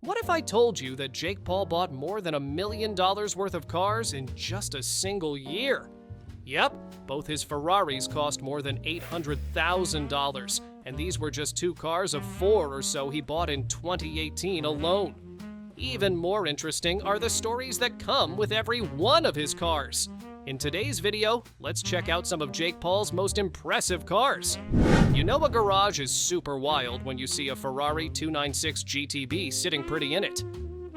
What if I told you that Jake Paul bought more than $1 million worth of cars in just a single year? Yep, both his Ferraris cost more than $800,000, and these were just 2 cars of 4 or so he bought in 2018 alone. Even more interesting are the stories that come with every one of his cars. In today's video, let's check out some of Jake Paul's most impressive cars. You know a garage is super wild when you see a Ferrari 296 GTB sitting pretty in it.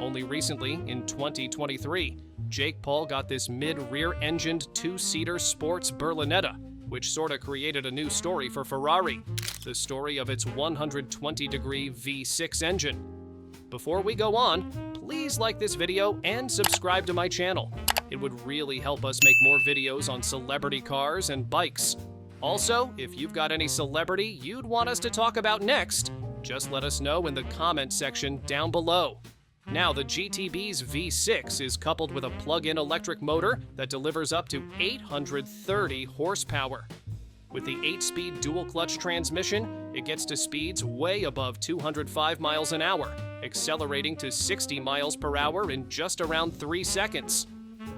Only recently, in 2023, Jake Paul got this mid-rear-engined 2-seater sports Berlinetta, which sorta created a new story for Ferrari, the story of its 120-degree V6 engine. Before we go on, please like this video and subscribe to my channel. It would really help us make more videos on celebrity cars and bikes. Also, if you've got any celebrity you'd want us to talk about next, just let us know in the comment section down below. Now, the GTB's V6 is coupled with a plug-in electric motor that delivers up to 830 horsepower. With the 8-speed dual-clutch transmission, it gets to speeds way above 205 miles an hour, accelerating to 60 miles per hour in just around 3 seconds.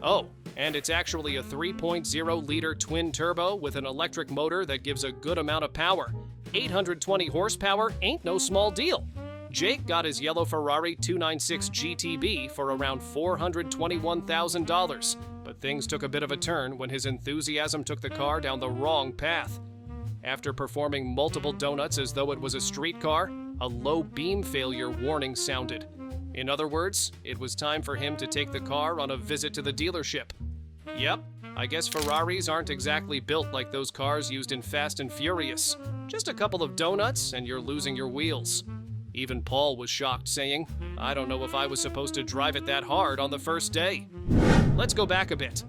Oh, and it's actually a 3.0-liter twin-turbo with an electric motor that gives a good amount of power. 820 horsepower ain't no small deal. Jake got his yellow Ferrari 296 GTB for around $421,000, but things took a bit of a turn when his enthusiasm took the car down the wrong path. After performing multiple donuts as though it was a street car, a low beam failure warning sounded. In other words, it was time for him to take the car on a visit to the dealership. Yep, I guess Ferraris aren't exactly built like those cars used in Fast and Furious. Just a couple of donuts and you're losing your wheels. Even Paul was shocked, saying, "I don't know if I was supposed to drive it that hard on the first day." Let's go back a bit.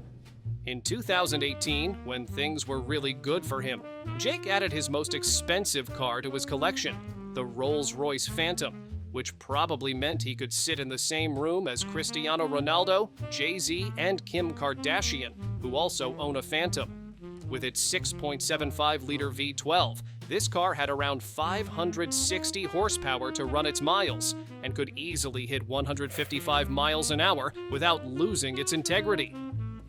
In 2018, when things were really good for him, Jake added his most expensive car to his collection, the Rolls-Royce Phantom, which probably meant he could sit in the same room as Cristiano Ronaldo, Jay-Z, and Kim Kardashian, who also own a Phantom. With its 6.75-liter V12, this car had around 560 horsepower to run its miles and could easily hit 155 miles an hour without losing its integrity.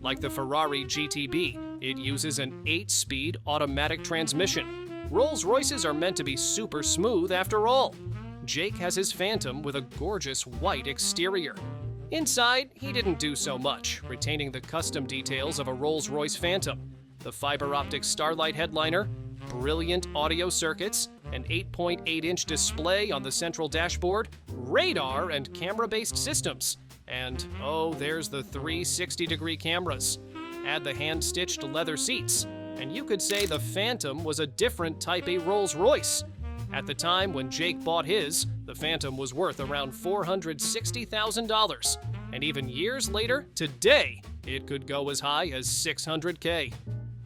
Like the Ferrari GTB, it uses an 8-speed automatic transmission. Rolls-Royces are meant to be super smooth after all. Jake has his Phantom with a gorgeous white exterior. Inside, he didn't do so much, retaining the custom details of a Rolls-Royce Phantom. The fiber-optic Starlight headliner, brilliant audio circuits, an 8.8-inch display on the central dashboard, radar and camera-based systems, and oh, there's the 360-degree cameras. Add the hand-stitched leather seats, and you could say the Phantom was a different Type A Rolls-Royce. At the time when Jake bought his, the Phantom was worth around $460,000, and even years later, today, it could go as high as $600K.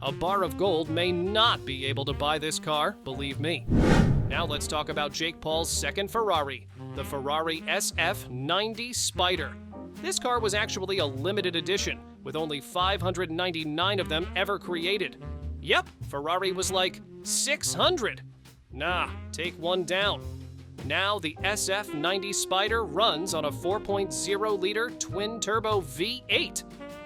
A bar of gold may not be able to buy this car, believe me. Now let's talk about Jake Paul's second Ferrari, the Ferrari SF90 Spider. This car was actually a limited edition, with only 599 of them ever created. Yep, Ferrari was like, 600! Nah, take one down. Now the SF90 Spider runs on a 4.0-liter twin-turbo V8.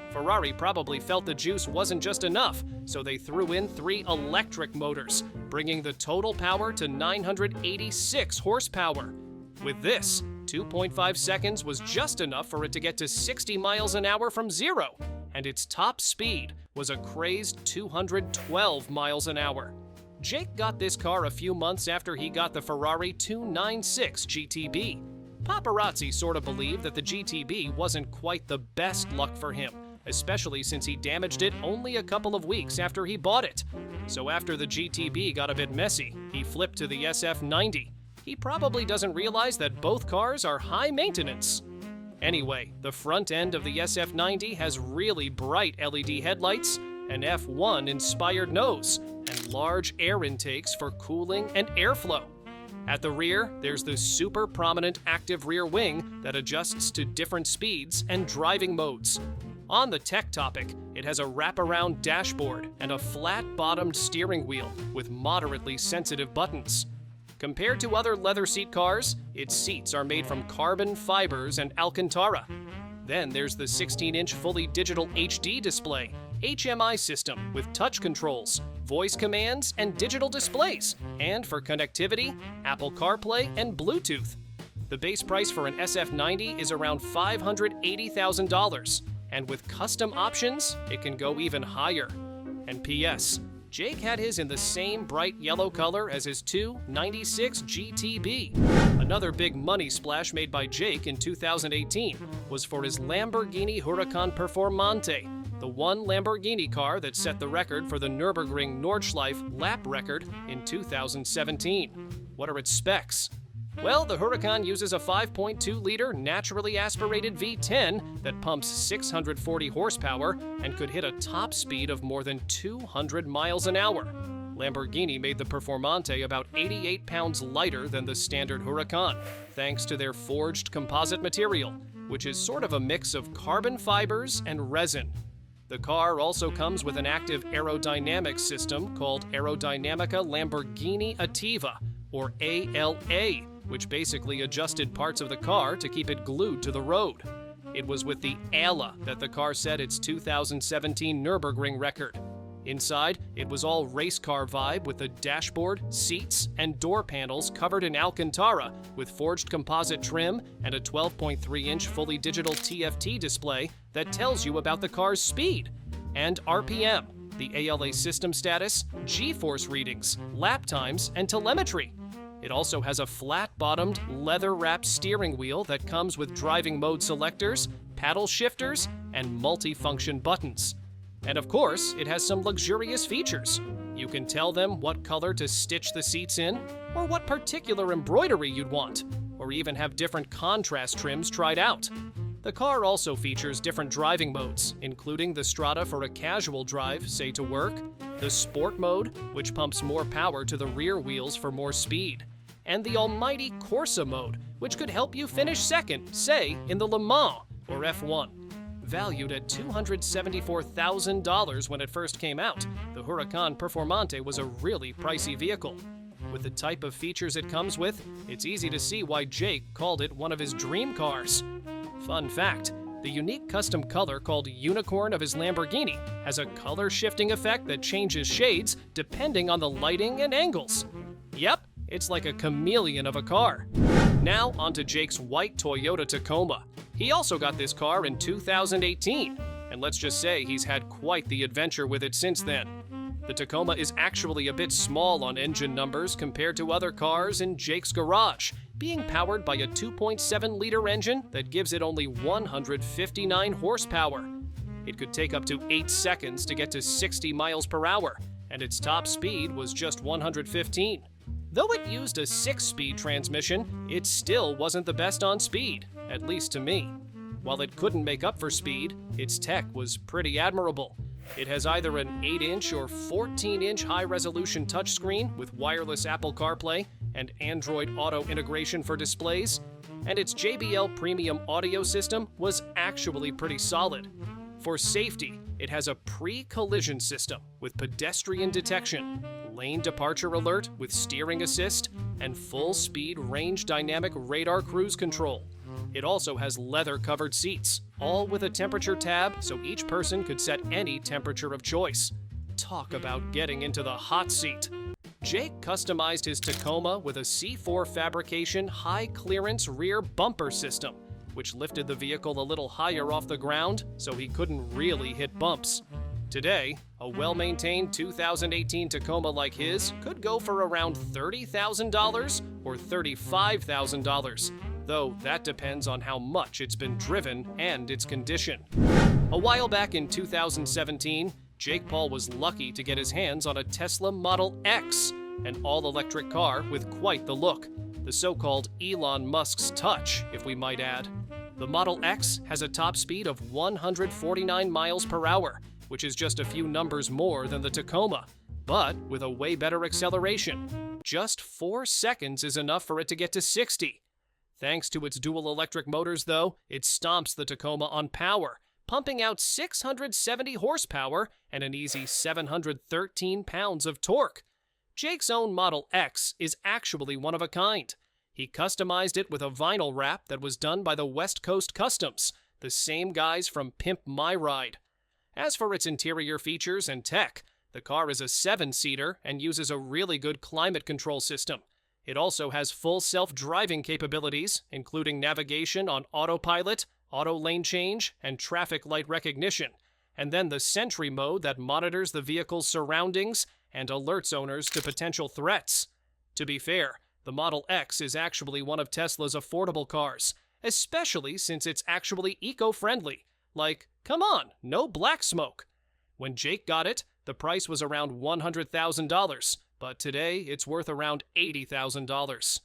Ferrari probably felt the juice wasn't just enough, so they threw in 3 electric motors, bringing the total power to 986 horsepower. With this, 2.5 seconds was just enough for it to get to 60 miles an hour from zero, and its top speed was a crazed 212 miles an hour. Jake got this car a few months after he got the Ferrari 296 GTB. Paparazzi sort of believed that the GTB wasn't quite the best luck for him, especially since he damaged it only a couple of weeks after he bought it. So after the GTB got a bit messy, he flipped to the SF90. He probably doesn't realize that both cars are high maintenance. Anyway, the front end of the SF90 has really bright LED headlights, an F1-inspired nose, and large air intakes for cooling and airflow. At the rear, there's the super prominent active rear wing that adjusts to different speeds and driving modes. On the tech topic, it has a wraparound dashboard and a flat-bottomed steering wheel with moderately sensitive buttons. Compared to other leather seat cars, its seats are made from carbon fibers and Alcantara. Then there's the 16-inch fully digital HD display, HMI system with touch controls, voice commands, and digital displays, and for connectivity, Apple CarPlay and Bluetooth. The base price for an SF90 is around $580,000, and with custom options, it can go even higher. And P.S. Jake had his in the same bright yellow color as his 296 GTB. Another big money splash made by Jake in 2018 was for his Lamborghini Huracan Performante, the one Lamborghini car that set the record for the Nürburgring Nordschleife lap record in 2017. What are its specs? Well, the Huracan uses a 5.2-liter naturally aspirated V10 that pumps 640 horsepower and could hit a top speed of more than 200 miles an hour. Lamborghini made the Performante about 88 pounds lighter than the standard Huracan, thanks to their forged composite material, which is sort of a mix of carbon fibers and resin. The car also comes with an active aerodynamics system called Aerodynamica Lamborghini Attiva, or ALA, which basically adjusted parts of the car to keep it glued to the road. It was with the ALA that the car set its 2017 Nürburgring record. Inside, it was all race car vibe with the dashboard, seats, and door panels covered in Alcantara with forged composite trim and a 12.3-inch fully digital TFT display that tells you about the car's speed and RPM, the ALA system status, G-force readings, lap times, and telemetry. It also has a flat-bottomed, leather-wrapped steering wheel that comes with driving mode selectors, paddle shifters, and multi-function buttons. And of course, it has some luxurious features. You can tell them what color to stitch the seats in, or what particular embroidery you'd want, or even have different contrast trims tried out. The car also features different driving modes, including the Strada for a casual drive, say to work, the Sport mode, which pumps more power to the rear wheels for more speed, and the almighty Corsa mode, which could help you finish second, say, in the Le Mans or F1. Valued at $274,000 when it first came out, the Huracan Performante was a really pricey vehicle. With the type of features it comes with, it's easy to see why Jake called it one of his dream cars. Fun fact, the unique custom color called Unicorn of his Lamborghini has a color-shifting effect that changes shades depending on the lighting and angles. Yep, it's like a chameleon of a car. Now onto Jake's white Toyota Tacoma. He also got this car in 2018, and let's just say he's had quite the adventure with it since then. The Tacoma is actually a bit small on engine numbers compared to other cars in Jake's garage, being powered by a 2.7-liter engine that gives it only 159 horsepower. It could take up to 8 seconds to get to 60 miles per hour, and its top speed was just 115. Though it used a 6-speed transmission, it still wasn't the best on speed, at least to me. While it couldn't make up for speed, its tech was pretty admirable. It has either an 8-inch or 14-inch high-resolution touchscreen with wireless Apple CarPlay and Android Auto integration for displays, and its JBL premium audio system was actually pretty solid. For safety, it has a pre-collision system with pedestrian detection, lane departure alert with steering assist, and full-speed range dynamic radar cruise control. It also has leather-covered seats, all with a temperature tab so each person could set any temperature of choice. Talk about getting into the hot seat. Jake customized his Tacoma with a C4 fabrication high-clearance rear bumper system, which lifted the vehicle a little higher off the ground so he couldn't really hit bumps. Today, a well-maintained 2018 Tacoma like his could go for around $30,000 or $35,000, though that depends on how much it's been driven and its condition. A while back in 2017, Jake Paul was lucky to get his hands on a Tesla Model X, an all-electric car with quite the look, the so-called Elon Musk's touch, if we might add. The Model X has a top speed of 149 miles per hour, which is just a few numbers more than the Tacoma, but with a way better acceleration. Just 4 seconds is enough for it to get to 60. Thanks to its dual electric motors, though, it stomps the Tacoma on power, pumping out 670 horsepower and an easy 713 pounds of torque. Jake's own Model X is actually one of a kind. He customized it with a vinyl wrap that was done by the West Coast Customs, the same guys from Pimp My Ride. As for its interior features and tech, the car is a 7-seater and uses a really good climate control system. It also has full self-driving capabilities, including navigation on autopilot, auto lane change, and traffic light recognition, and then the Sentry mode that monitors the vehicle's surroundings and alerts owners to potential threats. To be fair, the Model X is actually one of Tesla's affordable cars, especially since it's actually eco-friendly. Like, come on, no black smoke. When Jake got it, the price was around $100,000, but today it's worth around $80,000.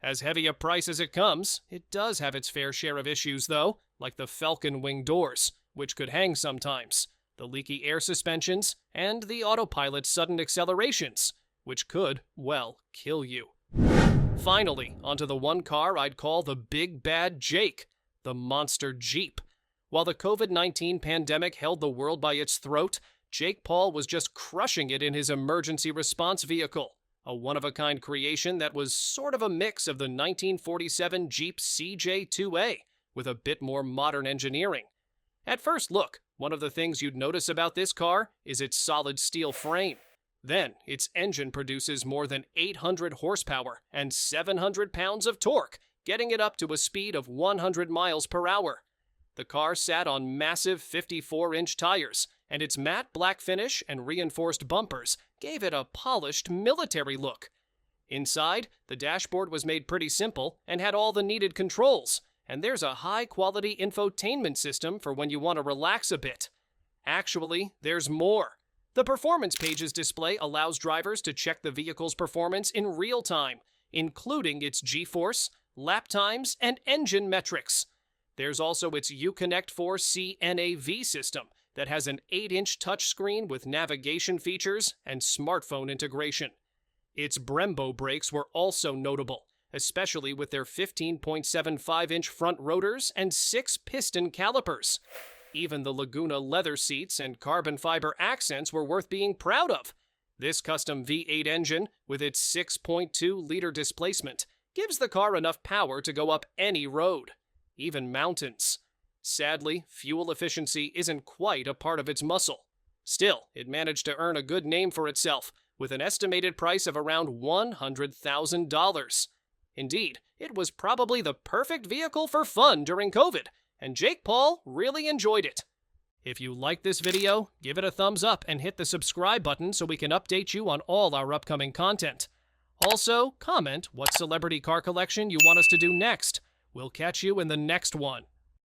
As heavy a price as it comes, it does have its fair share of issues though, like the Falcon wing doors, which could hang sometimes, the leaky air suspensions, and the autopilot's sudden accelerations, which could, well, kill you. Finally, onto the one car I'd call the big bad Jake, the monster Jeep. While the COVID-19 pandemic held the world by its throat, Jake Paul was just crushing it in his emergency response vehicle, a one-of-a-kind creation that was sort of a mix of the 1947 Jeep CJ2A with a bit more modern engineering. At first look, one of the things you'd notice about this car is its solid steel frame. Then, its engine produces more than 800 horsepower and 700 pounds of torque, getting it up to a speed of 100 miles per hour. The car sat on massive 54-inch tires, and its matte black finish and reinforced bumpers gave it a polished military look. Inside, the dashboard was made pretty simple and had all the needed controls, and there's a high-quality infotainment system for when you want to relax a bit. Actually, there's more. The Performance Pages display allows drivers to check the vehicle's performance in real time, including its G-force, lap times, and engine metrics. There's also its Uconnect 4C NAV system that has an 8-inch touchscreen with navigation features and smartphone integration. Its Brembo brakes were also notable, especially with their 15.75-inch front rotors and 6-piston calipers. Even the Laguna leather seats and carbon fiber accents were worth being proud of. This custom V8 engine, with its 6.2-liter displacement, gives the car enough power to go up any road, even mountains. Sadly, fuel efficiency isn't quite a part of its muscle. Still, it managed to earn a good name for itself, with an estimated price of around $100,000. Indeed, it was probably the perfect vehicle for fun during COVID, and Jake Paul really enjoyed it. If you liked this video, give it a thumbs up and hit the subscribe button so we can update you on all our upcoming content. Also, comment what celebrity car collection you want us to do next. We'll catch you in the next one.